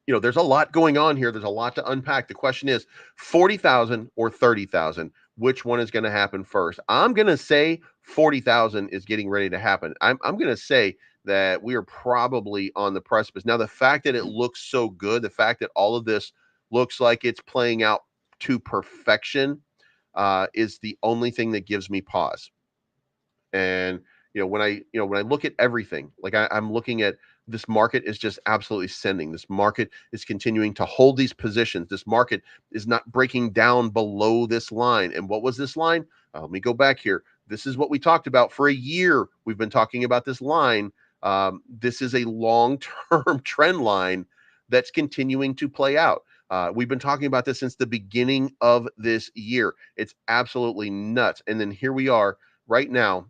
you know, there's a lot going on here. There's a lot to unpack. The question is 40,000 or 30,000. Which one is going to happen first? I'm going to say 40,000 is getting ready to happen. I'm going to say that we are probably on the precipice. Now, the fact that it looks so good, the fact that all of this looks like it's playing out to perfection is the only thing that gives me pause. And, when I look at everything, like I'm looking at this market is just absolutely sending. This market is continuing to hold these positions. This market is not breaking down below this line. And what was this line? Let me go back here. This is what we talked about for a year. We've been talking about this line. This is a long-term trend line that's continuing to play out. We've been talking about this since the beginning of this year. It's absolutely nuts. And then here we are right now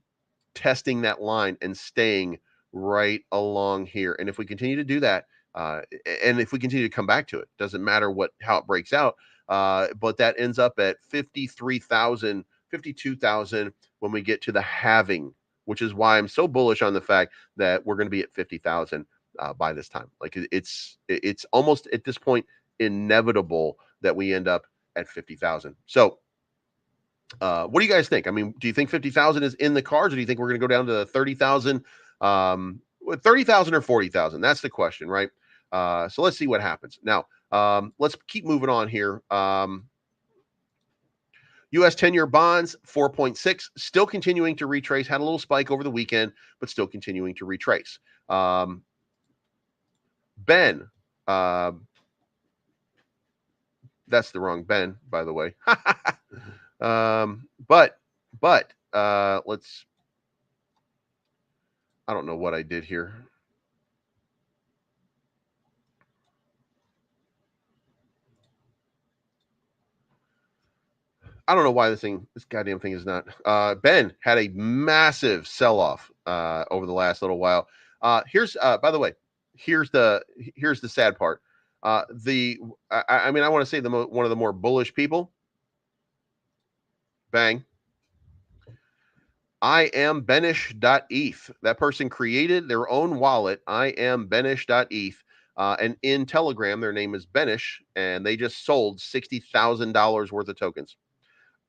testing that line and staying right along here. And if we continue to do that, and if we continue to come back to it, doesn't matter how it breaks out, but that ends up at 53,000, 52,000 when we get to the halving, which is why I'm so bullish on the fact that we're going to be at 50,000 by this time. Like it's almost at this point inevitable that we end up at 50,000. So what do you guys think? I mean, do you think 50,000 is in the cards, or do you think we're going to go down to 30,000? 30,000 or 40,000? That's the question, right? So let's see what happens. Now, let's keep moving on here. U.S. 10-year bonds, 4.6, still continuing to retrace. Had a little spike over the weekend, but still continuing to retrace. Ben, that's the wrong Ben, by the way. But let's, I don't know what I did here. I don't know why this goddamn thing is not. Ben had a massive sell-off over the last little while. Here's by the way, here's the sad part. I mean, I want to say one of the more bullish people. Bang. IamBenish.eth. That person created their own wallet, IamBenish.eth. And in Telegram, their name is Benish, and they just sold $60,000 worth of tokens.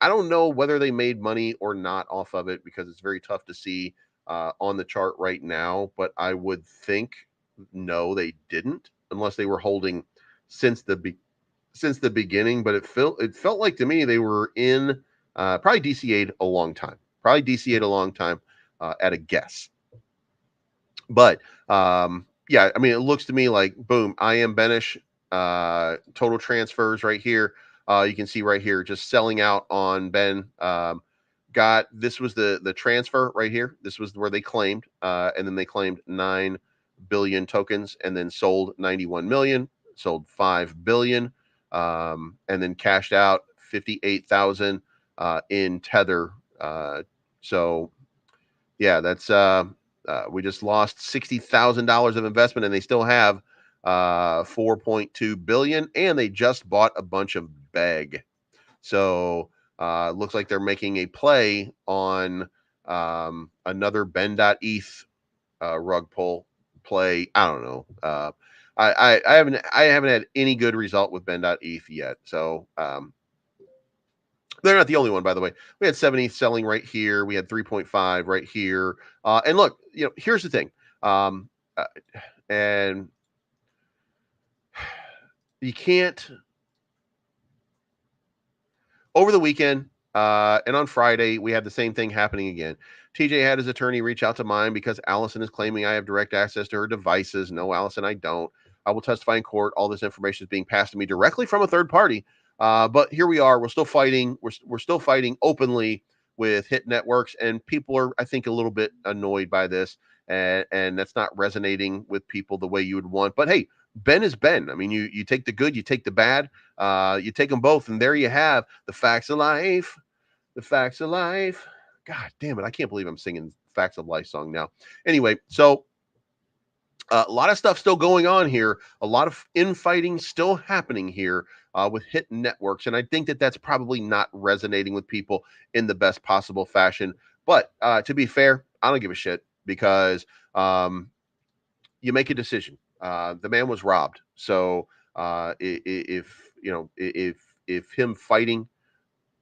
I don't know whether they made money or not off of it because it's very tough to see on the chart right now. But I would think no, they didn't, unless they were holding since the beginning. But it felt like to me they were in probably DCA'd a long time. At a guess. But yeah, I mean, it looks to me like boom, I am Benish. Total transfers right here. You can see right here, just selling out on Ben. This was the transfer right here. This was where they claimed, and then they claimed 9 billion tokens, and then sold 91 million, sold 5 billion, and then cashed out 58,000 in Tether. So yeah, that's we just lost $60,000 of investment, and they still have 4.2 billion, and they just bought a bunch of bag. So Looks like they're making a play on another Ben.eth rug pull play. I don't know. I haven't had any good result with Ben.eth yet. So they're not the only one, by the way. We had 7 ETH selling right here. We had 3.5 right here. And look, here's the thing. And you can't. Over the weekend and on Friday, we had the same thing happening again. TJ had his attorney reach out to mine because Allison is claiming I have direct access to her devices. No, Allison, I don't. I will testify in court. All this information is being passed to me directly from a third party. But here we are. We're still fighting. We're still fighting openly with hit networks, and people are, I think, a little bit annoyed by this, and that's not resonating with people the way you would want. But hey, Ben is Ben. I mean, you take the good, you take the bad, you take them both, and there you have the facts of life. The facts of life. God damn it! I can't believe I'm singing "Facts of Life" song now. Anyway, so a lot of stuff still going on here. A lot of infighting still happening here with hit networks, and I think that that's probably not resonating with people in the best possible fashion. But to be fair, I don't give a shit because you make a decision. The man was robbed, so if him fighting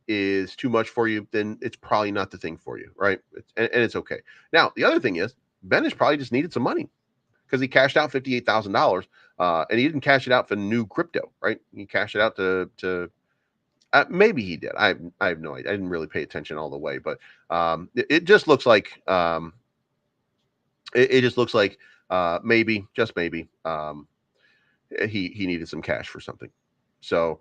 is too much for you, then it's probably not the thing for you, right? And it's okay. Now, the other thing is, Ben has probably just needed some money because he cashed out $58,000, and he didn't cash it out for new crypto, right? He cashed it out to maybe he did. I have no idea. I didn't really pay attention all the way, but it just looks like it just looks like maybe, just maybe, he needed some cash for something. So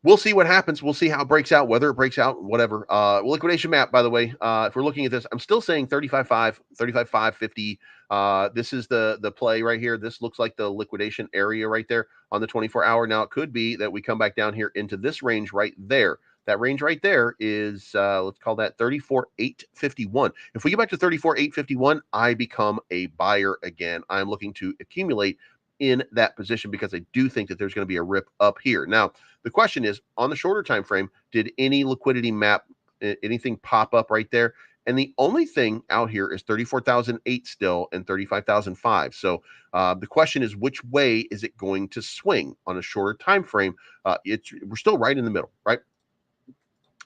we'll see what happens. We'll see how it breaks out, whether it breaks out, whatever. Liquidation map, by the way, if we're looking at this, I'm still saying 35.5, 35.550. This is the play right here. This looks like the liquidation area right there on the 24-hour. Now, it could be that we come back down here into this range right there. That range right there is, let's call that 34.851. If we get back to 34.851, I become a buyer again. I'm looking to accumulate in that position because I do think that there's going to be a rip up here. Now, the question is, on the shorter time frame, did any liquidity map, anything pop up right there? And the only thing out here is 34,008 still and 35,005. So the question is, which way is it going to swing on a shorter time frame? We're still right in the middle, right?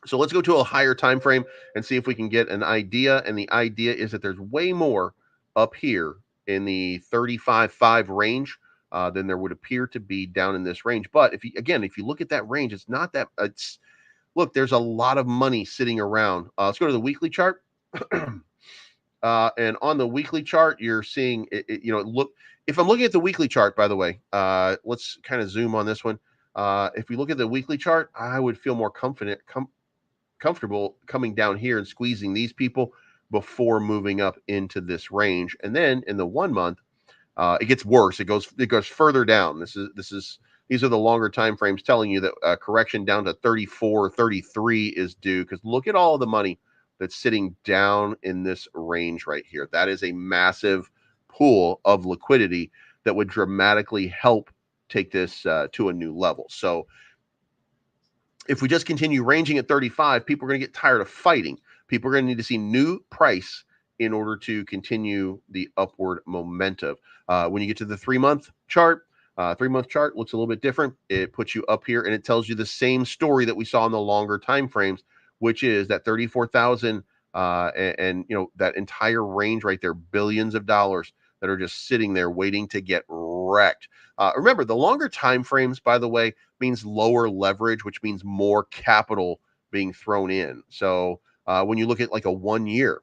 So let's go to a higher time frame and see if we can get an idea. And the idea is that there's way more up here in the 35.5 range than there would appear to be down in this range. But if you look at that range, it's not that. Look, there's a lot of money sitting around. Let's go to the weekly chart. And on the weekly chart, you're seeing look. If I'm looking at the weekly chart, by the way, let's kind of zoom on this one. If we look at the weekly chart, I would feel more comfortable coming down here and squeezing these people before moving up into this range. And then in the 1 month, it gets worse. It goes further down. These are the longer time frames telling you that correction down to 34, 33 is due, because look at all of the money that's sitting down in this range right here. That is a massive pool of liquidity that would dramatically help take this to a new level. So if we just continue ranging at 35, people are going to get tired of fighting. People are going to need to see new price in order to continue the upward momentum. When you get to the 3-month chart, 3-month chart looks a little bit different. It puts you up here and it tells you the same story that we saw in the longer time frames, which is that 34,000 and that entire range right there, billions of dollars that are just sitting there waiting to get wrecked. Remember, the longer time frames, by the way, means lower leverage, which means more capital being thrown in. So when you look at like a 1 year,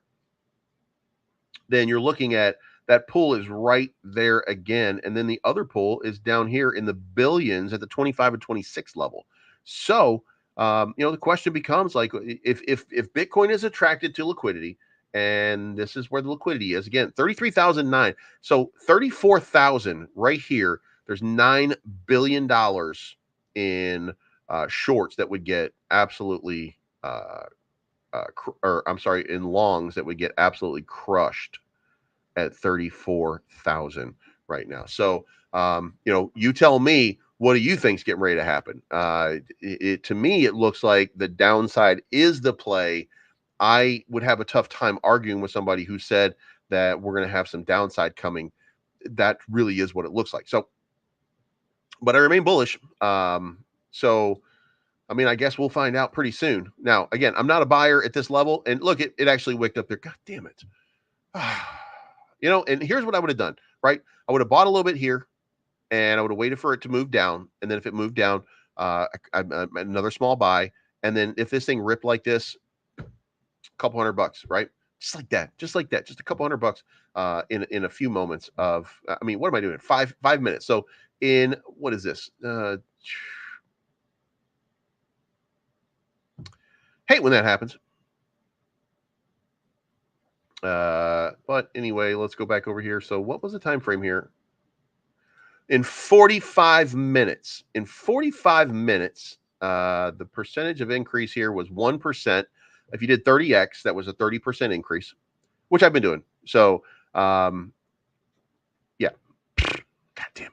then you're looking at that pool is right there again. And then the other pool is down here in the billions at the 25 and 26 level. So, the question becomes, like, if Bitcoin is attracted to liquidity, and this is where the liquidity is again, 33,009. So 34,000 right here. There's $9 billion in shorts that would get absolutely, in longs that would get absolutely crushed at 34,000 right now. So, you tell me, What do you think's getting ready to happen? To me, it looks like the downside is the play. I would have a tough time arguing with somebody who said that we're going to have some downside coming. That really is what it looks like. So, but I remain bullish. So, I mean, I guess we'll find out pretty soon. Now, again, I'm not a buyer at this level. And look, it actually wicked up there. God damn it. You know, and here's what I would have done, right? I would have bought a little bit here and I would have waited for it to move down. And then if it moved down, another small buy. And then if this thing ripped like this, a couple $100, right? Just like that, just a couple $100 in a few moments of, I mean, what am I doing? Five minutes. So in, what is this? Hate when that happens. But anyway, let's go back over here. So what was the time frame here? In 45 minutes. In 45 minutes, the percentage of increase here was 1%. If you did 30x, that was a 30% increase, which I've been doing. So, yeah. God damn it.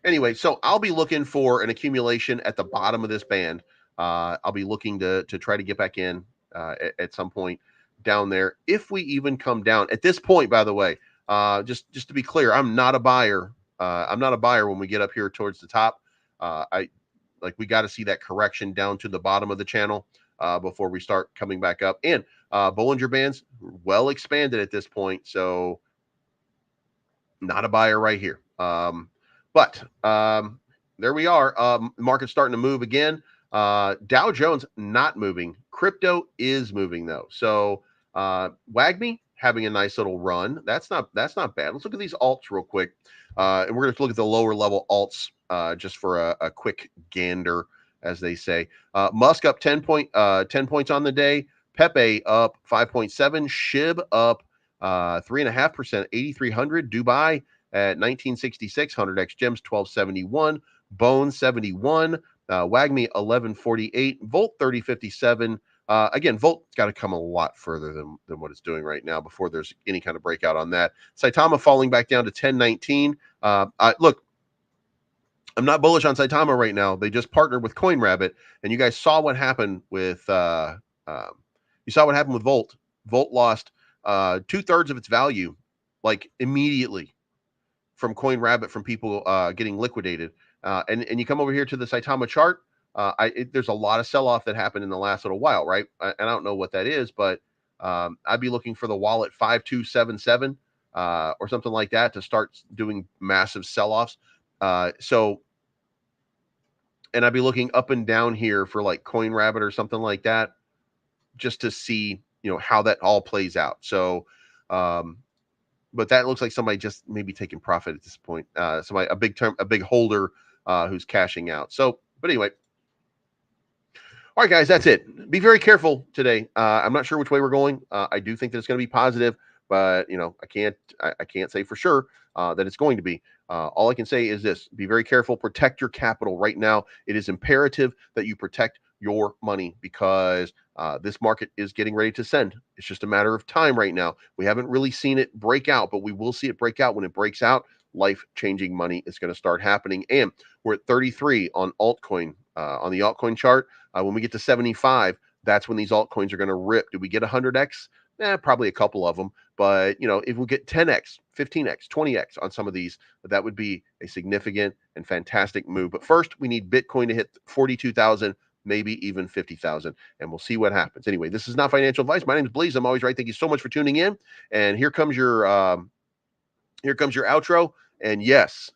Anyway, so I'll be looking for an accumulation at the bottom of this band. I'll be looking to try to get back in at some point down there. If we even come down at this point, by the way, just to be clear, I'm not a buyer. I'm not a buyer when we get up here towards the top. We got to see that correction down to the bottom of the channel before we start coming back up. And Bollinger Bands well expanded at this point, so not a buyer right here. But there we are. Market's starting to move again. Dow Jones not moving. Crypto is moving though. So WAGMI having a nice little run. That's not bad. Let's look at these alts real quick. And we're going to look at the lower level alts just for a quick gander, as they say. MUSK up 10 points on the day. Pepe up 5.7. SHIB up 3.5%, 8,300. Dubai at 1966. 100x Gems 1271. Bone 71. WAGMI 1148. Volt 3057. Again, Volt's got to come a lot further than what it's doing right now before there's any kind of breakout on that. Saitama falling back down to 1019. Look, I'm not bullish on Saitama right now. They just partnered with CoinRabbit, and you guys saw what happened with Volt. Volt lost 2/3 of its value, like immediately, from CoinRabbit, from people getting liquidated. And you come over here to the Saitama chart. There's a lot of sell-off that happened in the last little while, right? And I don't know what that is, but I'd be looking for the wallet 5277 or something like that to start doing massive sell-offs. And I'd be looking up and down here for like CoinRabbit or something like that, just to see, how that all plays out. So, but that looks like somebody just maybe taking profit at this point. A big holder who's cashing out. So, but anyway. All right, guys, that's it. Be very careful today. I'm not sure which way we're going. I do think that it's going to be positive, but I can't say for sure that it's going to be. All I can say is this: be very careful. Protect your capital right now. It is imperative that you protect your money because this market is getting ready to send. It's just a matter of time right now. We haven't really seen it break out, but we will see it break out. When it breaks out, life-changing money is going to start happening. And we're at 33 on altcoin, on the altcoin chart. When we get to 75, that's when these altcoins are going to rip. Do we get 100x? Probably a couple of them. But, if we get 10x, 15x, 20x on some of these, that would be a significant and fantastic move. But first, we need Bitcoin to hit 42,000, maybe even 50,000, and we'll see what happens. Anyway, this is not financial advice. My name is Bleez. I'm always right. Thank you so much for tuning in. And here comes your outro. And yes,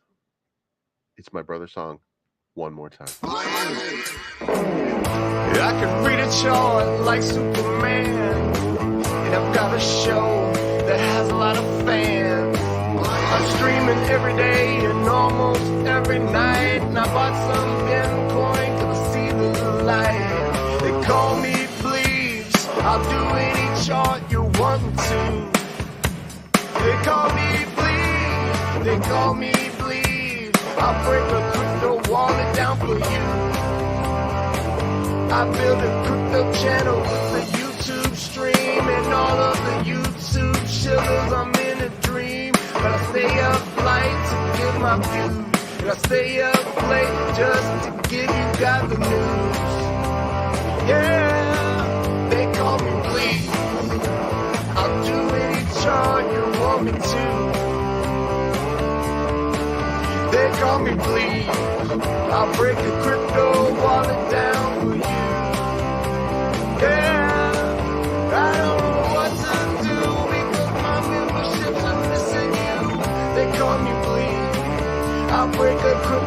it's my brother's song one more time. I can read a chart like Superman, and I've got a show that has a lot of fans. I'm streaming every day and almost every night, and I bought some Bitcoin to see the light. They call me Bleez, I'll do any chart you're wanting to. They call me Bleez, they call me Bleez, I'll break a crypto wallet down for you. I built a crypto channel with a YouTube stream, and all of the YouTube shillers, I'm in a dream. But I stay up late to get my views, I stay up late just to give you guys the news. Yeah, they call me please. I'll do any chart you want me to. They call me please. I'll break a crypto wallet down for you. Yeah, I don't know what to do because my memberships are missing you. They call me please. I'll break a crypto